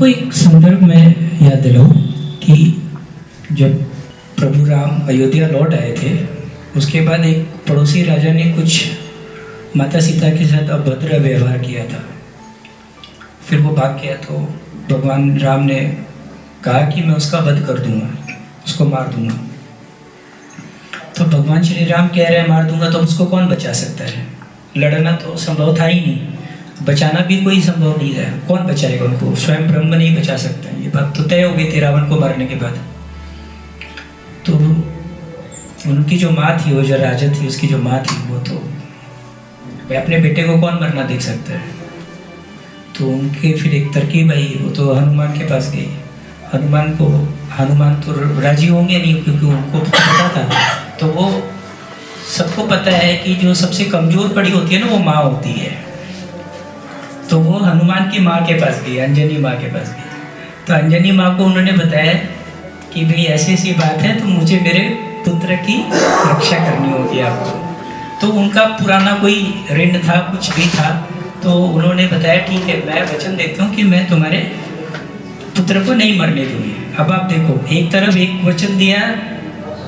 एक संदर्भ में याद दिलाऊं कि जब प्रभु राम अयोध्या लौट आए थे, उसके बाद एक पड़ोसी राजा ने कुछ माता सीता के साथ अभद्र व्यवहार किया था। फिर वो भाग गया तो भगवान राम ने कहा कि मैं उसका वध कर दूंगा, उसको मार दूंगा। तो भगवान श्री राम कह रहे हैं मार दूंगा, तो उसको कौन बचा सकता है? लड़ना तो संभव था ही नहीं, बचाना भी कोई संभव नहीं है। कौन बचाएगा उनको? स्वयं ब्रह्म नहीं बचा सकता। ये बात तो तय हो गई थी रावण को मारने के बाद। तो उनकी जो माँ थी, वो जो राजा थी, उसकी जो माँ थी, वो तो अपने बेटे को कौन मरना देख सकता है? तो उनके फिर एक तरकीब आई, वो तो हनुमान के पास गई। हनुमान तो राजी होंगे नहीं, क्योंकि उनको पता था। तो वो सबको पता है कि जो सबसे कमज़ोर पड़ी होती है ना, वो माँ होती है। तो वो हनुमान की माँ के पास गई, अंजनी माँ के पास गई। तो अंजनी माँ को उन्होंने बताया कि भाई ऐसी ऐसी बात है, तो मुझे मेरे पुत्र की रक्षा करनी होगी आपको। तो उनका पुराना कोई ऋण था, कुछ भी था। तो उन्होंने बताया ठीक है, मैं वचन देता हूँ कि मैं तुम्हारे पुत्र को नहीं मरने दूंगी। अब आप देखो, एक तरफ एक वचन दिया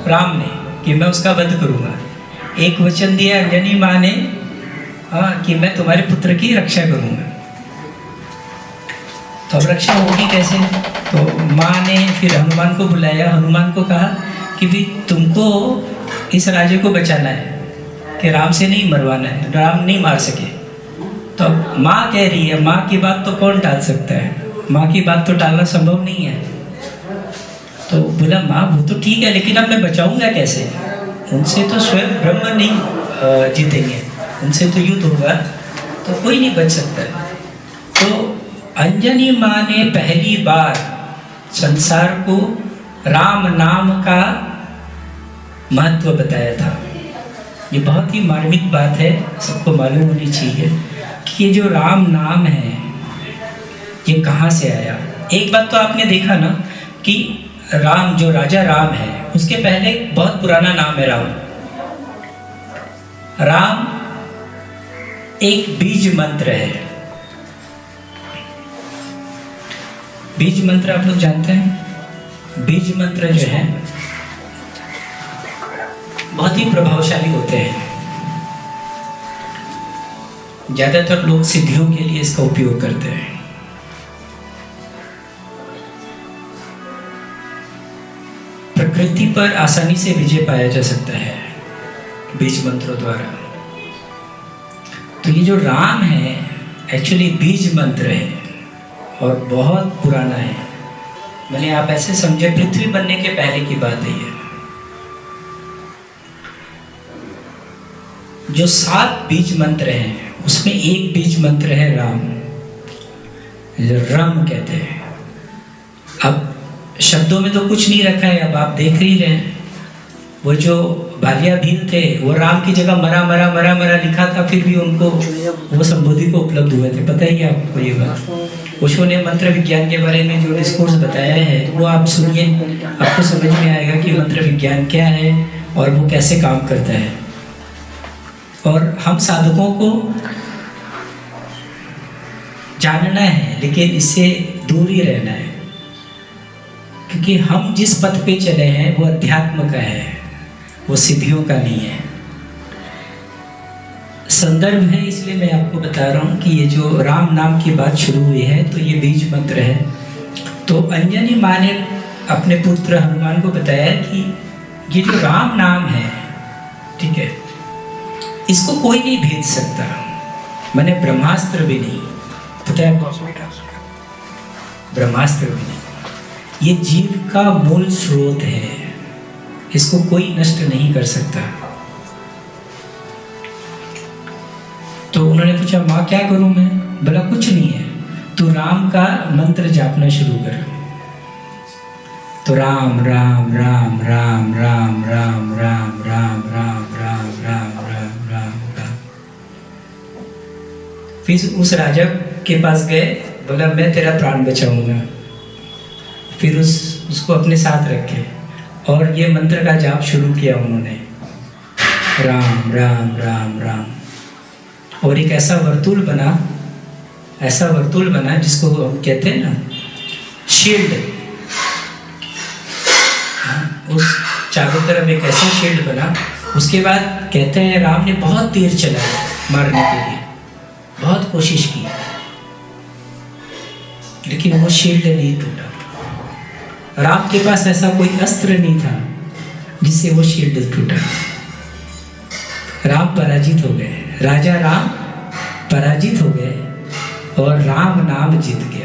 राम ने कि मैं उसका वध करूँगा, एक वचन दिया अंजनी माँ ने कि मैं तुम्हारे पुत्र की रक्षा करूँगा। तो अब रक्षा होगी कैसे? तो माँ ने फिर हनुमान को बुलाया, हनुमान को कहा कि भाई तुमको इस राजे को बचाना है, कि राम से नहीं मरवाना है, राम नहीं मार सके। तो अब माँ कह रही है, माँ की बात तो कौन टाल सकता है? माँ की बात तो टालना संभव नहीं है। तो बोला माँ वो तो ठीक है, लेकिन अब मैं बचाऊंगा कैसे? उनसे तो स्वयं ब्रह्म नहीं जीतेंगे, उनसे तो युद्ध होगा, तो कोई नहीं बच सकता। तो अंजनी माँ ने पहली बार संसार को राम नाम का महत्व बताया था। ये बहुत ही मार्मिक बात है, सबको मालूम होनी चाहिए कि ये जो राम नाम है ये कहाँ से आया। एक बात तो आपने देखा ना कि राम, जो राजा राम है, उसके पहले बहुत पुराना नाम है राम। राम एक बीज मंत्र है। बीज मंत्र आप लोग जानते हैं? बीज मंत्र जो है बहुत ही प्रभावशाली होते हैं। ज्यादातर लोग सिद्धियों के लिए इसका उपयोग करते हैं। प्रकृति पर आसानी से विजय पाया जा सकता है बीज मंत्रों द्वारा। तो ये जो राम है एक्चुअली बीज मंत्र है और बहुत पुराना है। मैंने आप ऐसे समझे, पृथ्वी बनने के पहले की बात है ये। जो 7 बीज मंत्र हैं, उसमें एक बीज मंत्र है राम, रम कहते हैं। अब शब्दों में तो कुछ नहीं रखा है, अब आप देख ही रहे हैं। वो जो बालिया भील थे, वो राम की जगह मरा मरा मरा मरा लिखा था, फिर भी उनको वो संबोधि को उपलब्ध हुए थे। पता ही है आपको ये बात। ओशो ने मंत्र विज्ञान के बारे में जो डिस्कोर्स बताया है, वो आप सुनिए, आपको समझ में आएगा कि मंत्र विज्ञान क्या है और वो कैसे काम करता है। और हम साधकों को जानना है, लेकिन इससे दूर ही रहना है, क्योंकि हम जिस पथ पे चले हैं वो अध्यात्म का है, वो सिद्धियों का नहीं है। संदर्भ है, इसलिए मैं आपको बता रहा हूँ कि ये जो राम नाम की बात शुरू हुई है, तो ये बीज मंत्र है। तो अंजनी माँ ने अपने पुत्र हनुमान को बताया कि ये जो राम नाम है, ठीक है, इसको कोई नहीं भेज सकता, मैंने ब्रह्मास्त्र भी नहीं, पता है ब्रह्मास्त्र भी नहीं। ये जीव का मूल स्रोत है, इसको कोई नष्ट नहीं कर सकता। तो उन्होंने पूछा माँ क्या करूं मैं? बोला कुछ नहीं है, तू राम का मंत्र जापना शुरू कर। तो राम राम राम राम राम राम राम राम राम राम राम राम राम राम। फिर उस राजा के पास गए, बोला मैं तेरा प्राण बचाऊंगा। फिर उसको अपने साथ रखे और ये मंत्र का जाप शुरू किया उन्होंने, राम राम राम राम। और एक ऐसा वर्तुल बना जिसको हम कहते हैं ना शील्ड, उस चारों तरफ एक ऐसा शील्ड बना। उसके बाद कहते हैं राम ने बहुत तीर चलाया मारने के लिए, बहुत कोशिश की, लेकिन वो शील्ड नहीं टूटा। राम के पास ऐसा कोई अस्त्र नहीं था जिससे वो शील्ड टूटा। राम पराजित हो गए, राजा राम पराजित हो गए और राम नाम जीत गया।